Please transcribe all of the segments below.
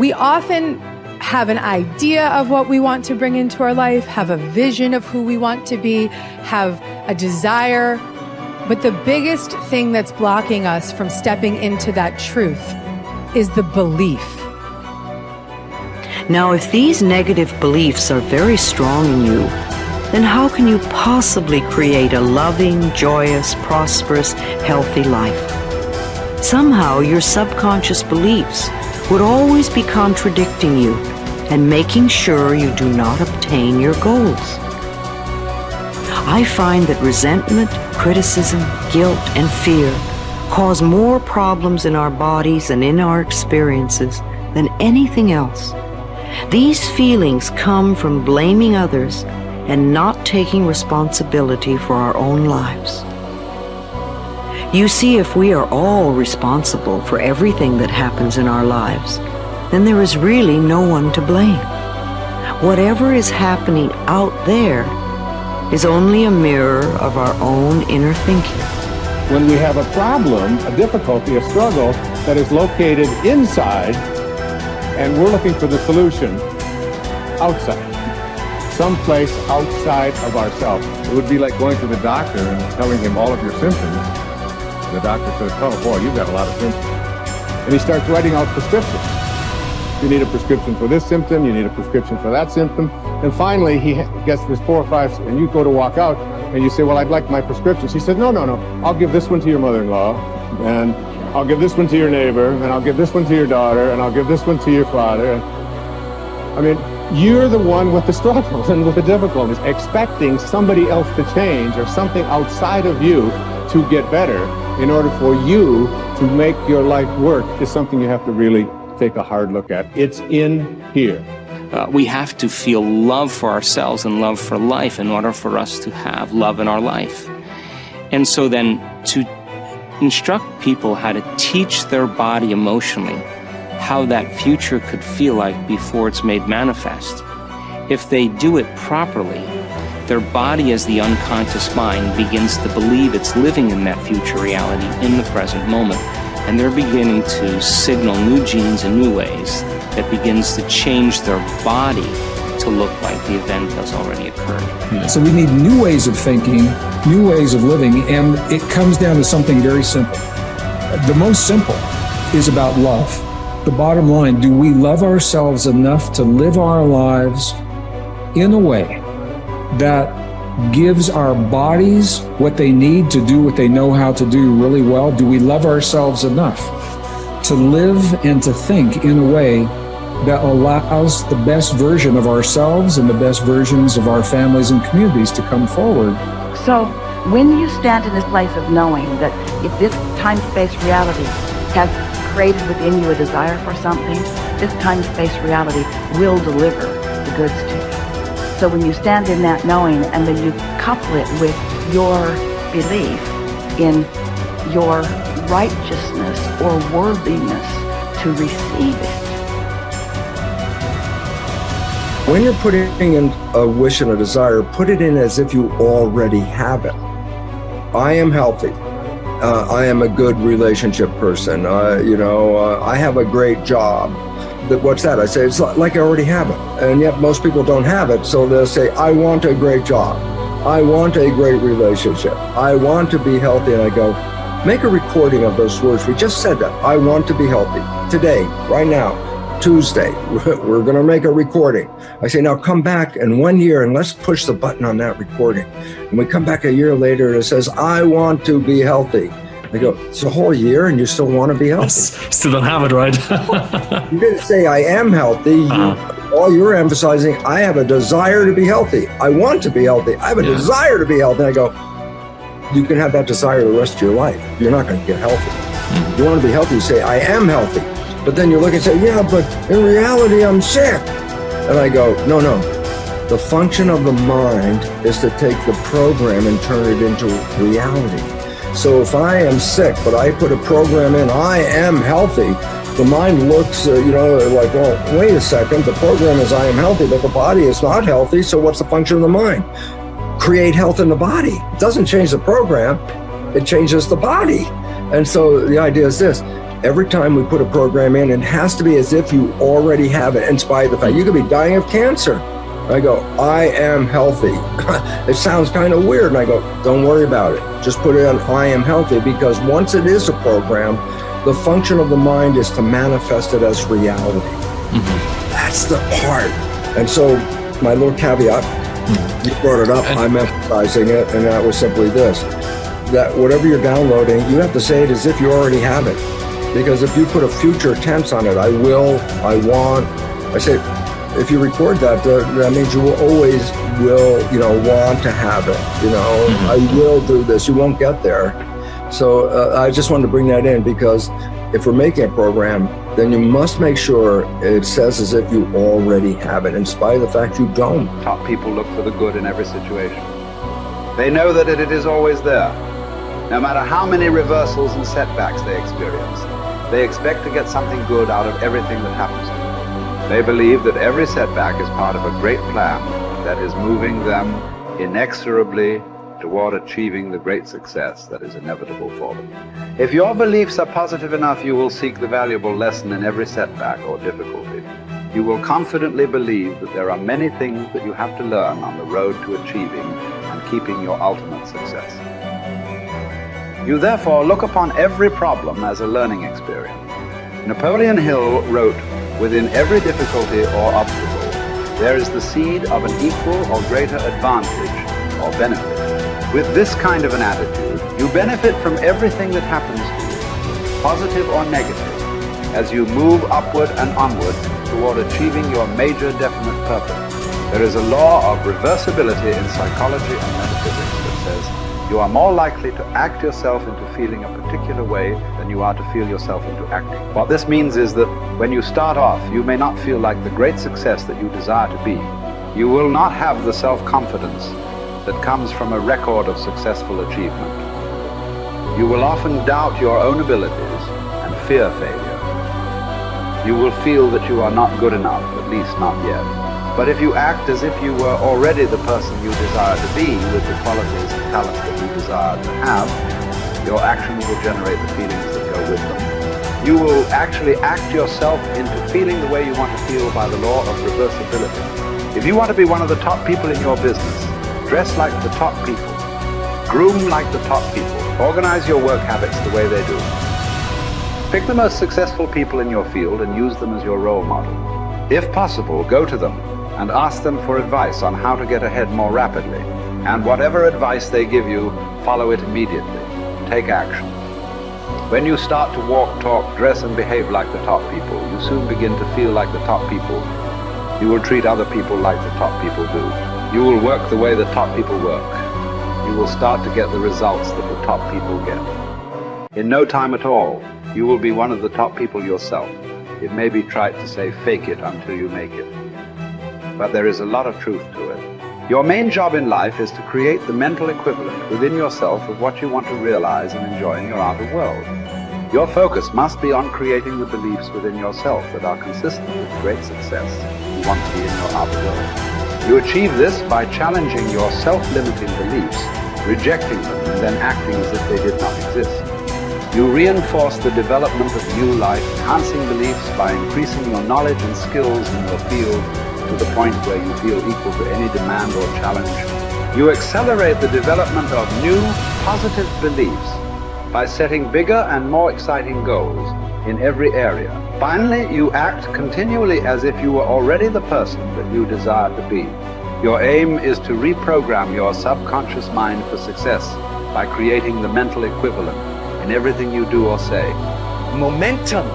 We often have an idea of what we want to bring into our life, have a vision of who we want to be, have a desire. But the biggest thing that's blocking us from stepping into that truth is the belief. Now, if these negative beliefs are very strong in you, then how can you possibly create a loving, joyous, prosperous, healthy life? Somehow your subconscious beliefs would always be contradicting you and making sure you do not obtain your goals. I find that resentment, criticism, guilt, and fear cause more problems in our bodies and in our experiences than anything else. These feelings come from blaming others and not taking responsibility for our own lives. You see, if we are all responsible for everything that happens in our lives, then there is really no one to blame. Whatever is happening out there is only a mirror of our own inner thinking. When we have a problem, a difficulty, a struggle that is located inside, and we're looking for the solution outside, someplace outside of ourselves. It would be like going to the doctor and telling him all of your symptoms. The doctor says, oh boy, you've got a lot of symptoms. And he starts writing out prescriptions. You need a prescription for this symptom, you need a prescription for that symptom. And finally, he gets this 4 or 5, and you go to walk out, and you say, well, I'd like my prescriptions. He says, no, I'll give this one to your mother-in-law, and I'll give this one to your neighbor, and I'll give this one to your daughter, and I'll give this one to your father. I mean, you're the one with the struggles and with the difficulties, expecting somebody else to change or something outside of you to get better in order for you to make your life work is something you have to really take a hard look at. It's in here. We have to feel love for ourselves and love for life in order for us to have love in our life. And so then to instruct people how to teach their body emotionally how that future could feel like before it's made manifest. If they do it properly, their body as the unconscious mind begins to believe it's living in that future reality in the present moment. And they're beginning to signal new genes in new ways that begins to change their body to look like the event has already occurred. So we need new ways of thinking, new ways of living, and it comes down to something very simple. The most simple is about love. The bottom line, do we love ourselves enough to live our lives in a way that gives our bodies what they need to do what they know how to do really well? Do we love ourselves enough to live and to think in a way that allows the best version of ourselves and the best versions of our families and communities to come forward? So when you stand in this place of knowing that if this time-space reality has created within you a desire for something, this time-space reality will deliver the goods to you. So when you stand in that knowing and then you couple it with your belief in your righteousness or worthiness to receive it. When you're putting in a wish and a desire, put it in as if you already have it. I am healthy. I am a good relationship person. I have a great job. What's that? I say, it's like I already have it. And yet most people don't have it. So they'll say, I want a great job. I want a great relationship. I want to be healthy. And I go, make a recording of those words. We just said that. I want to be healthy. Today, right now, Tuesday, we're going to make a recording. I say, now come back in 1 year and let's push the button on that recording. And we come back a year later and it says, I want to be healthy. I go, it's a whole year and you still want to be healthy? Still don't have it, right? You didn't say I am healthy. All you're emphasizing, I have a desire to be healthy. I want to be healthy. I have a desire to be healthy. And I go, you can have that desire the rest of your life. You're not going to get healthy. You want to be healthy, you say, I am healthy. But then you look and say, yeah, but in reality, I'm sick. And I go, no. The function of the mind is to take the program and turn it into reality. So if I am sick, but I put a program in, I am healthy, the mind looks, like, well, wait a second, the program is I am healthy, but the body is not healthy, so what's the function of the mind? Create health in the body. It doesn't change the program, it changes the body. And so the idea is this, every time we put a program in, it has to be as if you already have it, in spite of the fact you could be dying of cancer. I go, I am healthy. It sounds kind of weird. And I go, don't worry about it. Just put it on I am healthy, because once it is a program, the function of the mind is to manifest it as reality. That's the part. And so my little caveat, you brought it up, I'm emphasizing it, and that was simply this, that whatever you're downloading, you have to say it as if you already have it. Because if you put a future tense on it, I will, I want, I say, if you record that, that means you will always want to have it. I will do this. You won't get there. So I just wanted to bring that in, because if we're making a program, then you must make sure it says as if you already have it, in spite of the fact you don't. Top people look for the good in every situation. They know that it is always there. No matter how many reversals and setbacks they experience, they expect to get something good out of everything that happens to them. They believe that every setback is part of a great plan that is moving them inexorably toward achieving the great success that is inevitable for them. If your beliefs are positive enough, you will seek the valuable lesson in every setback or difficulty. You will confidently believe that there are many things that you have to learn on the road to achieving and keeping your ultimate success. You therefore look upon every problem as a learning experience. Napoleon Hill wrote, "Within every difficulty or obstacle, there is the seed of an equal or greater advantage or benefit." With this kind of an attitude, you benefit from everything that happens to you, positive or negative, as you move upward and onward toward achieving your major definite purpose. There is a law of reversibility in psychology and metaphysics that says you are more likely to act yourself into feeling a particular way than you are to feel yourself into acting. What this means is that when you start off, you may not feel like the great success that you desire to be. You will not have the self-confidence that comes from a record of successful achievement. You will often doubt your own abilities and fear failure. You will feel that you are not good enough, at least not yet. But if you act as if you were already the person you desire to be, with the qualities and talents that you desire to have, your actions will generate the feelings that go with them. You will actually act yourself into feeling the way you want to feel by the law of reversibility. If you want to be one of the top people in your business, dress like the top people, groom like the top people, organize your work habits the way they do. Pick the most successful people in your field and use them as your role model. If possible, go to them and ask them for advice on how to get ahead more rapidly. And whatever advice they give you, follow it immediately. Take action. When you start to walk, talk, dress, and behave like the top people, you soon begin to feel like the top people. You will treat other people like the top people do. You will work the way the top people work. You will start to get the results that the top people get. In no time at all, you will be one of the top people yourself. It may be trite to say fake it until you make it, but there is a lot of truth to it. Your main job in life is to create the mental equivalent within yourself of what you want to realize and enjoy in your outer world. Your focus must be on creating the beliefs within yourself that are consistent with great success you want to be in your outer world. You achieve this by challenging your self-limiting beliefs, rejecting them, and then acting as if they did not exist. You reinforce the development of new life, enhancing beliefs by increasing your knowledge and skills in your field to the point where you feel equal to any demand or challenge. You accelerate the development of new, positive beliefs by setting bigger and more exciting goals in every area. Finally, you act continually as if you were already the person that you desire to be. Your aim is to reprogram your subconscious mind for success by creating the mental equivalent in everything you do or say. Momentum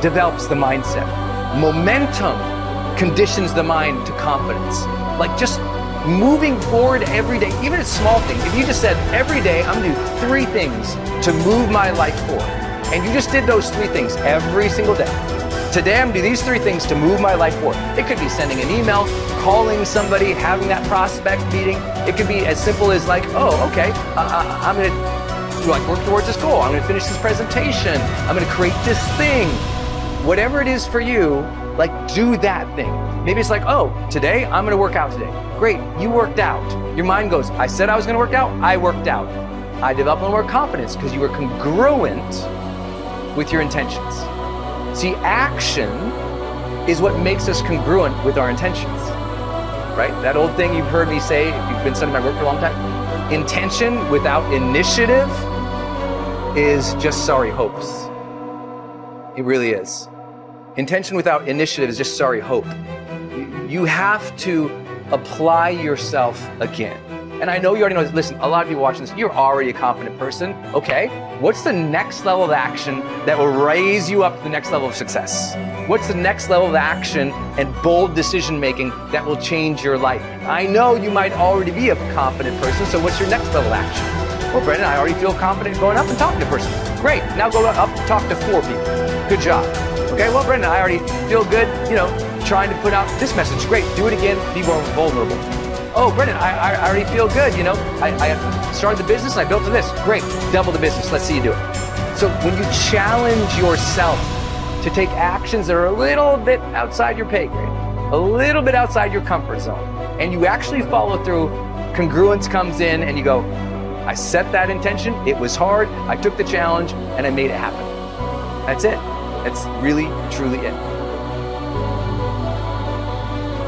develops the mindset. Momentum conditions the mind to confidence. Like just moving forward every day, even a small thing. If you just said, every day I'm gonna do 3 things to move my life forward, and you just did those 3 things every single day. Today I'm gonna do these 3 things to move my life forward. It could be sending an email, calling somebody, having that prospect meeting. It could be as simple as like, oh, okay, I'm gonna work towards this goal. I'm gonna finish this presentation. I'm gonna create this thing. Whatever it is for you, like do that thing. Maybe it's like, oh, today I'm gonna work out today. Great, you worked out. Your mind goes, I said I was gonna work out, I worked out. I developed a little more confidence because you were congruent with your intentions. See, action is what makes us congruent with our intentions, right? That old thing you've heard me say, if you've been studying my work for a long time, intention without initiative is just sorry hopes. It really is. Intention without initiative is just sorry hope. You have to apply yourself again. And I know you already know this. Listen, a lot of people watching this, you're already a confident person. Okay, what's the next level of action that will raise you up to the next level of success? What's the next level of action and bold decision making that will change your life? I know you might already be a confident person, so what's your next level of action? Well, Brendon, I already feel confident going up and talking to a person. Great, now go up and talk to 4 people. Good job. Okay, well, Brendon, I already feel good, trying to put out this message. Great, do it again, be more vulnerable. Oh, Brendon, I already feel good, I started the business and I built this. Great, double the business, let's see you do it. So when you challenge yourself to take actions that are a little bit outside your pay grade, a little bit outside your comfort zone, and you actually follow through, congruence comes in and you go, I set that intention, it was hard, I took the challenge, and I made it happen. That's it. That's really, truly it.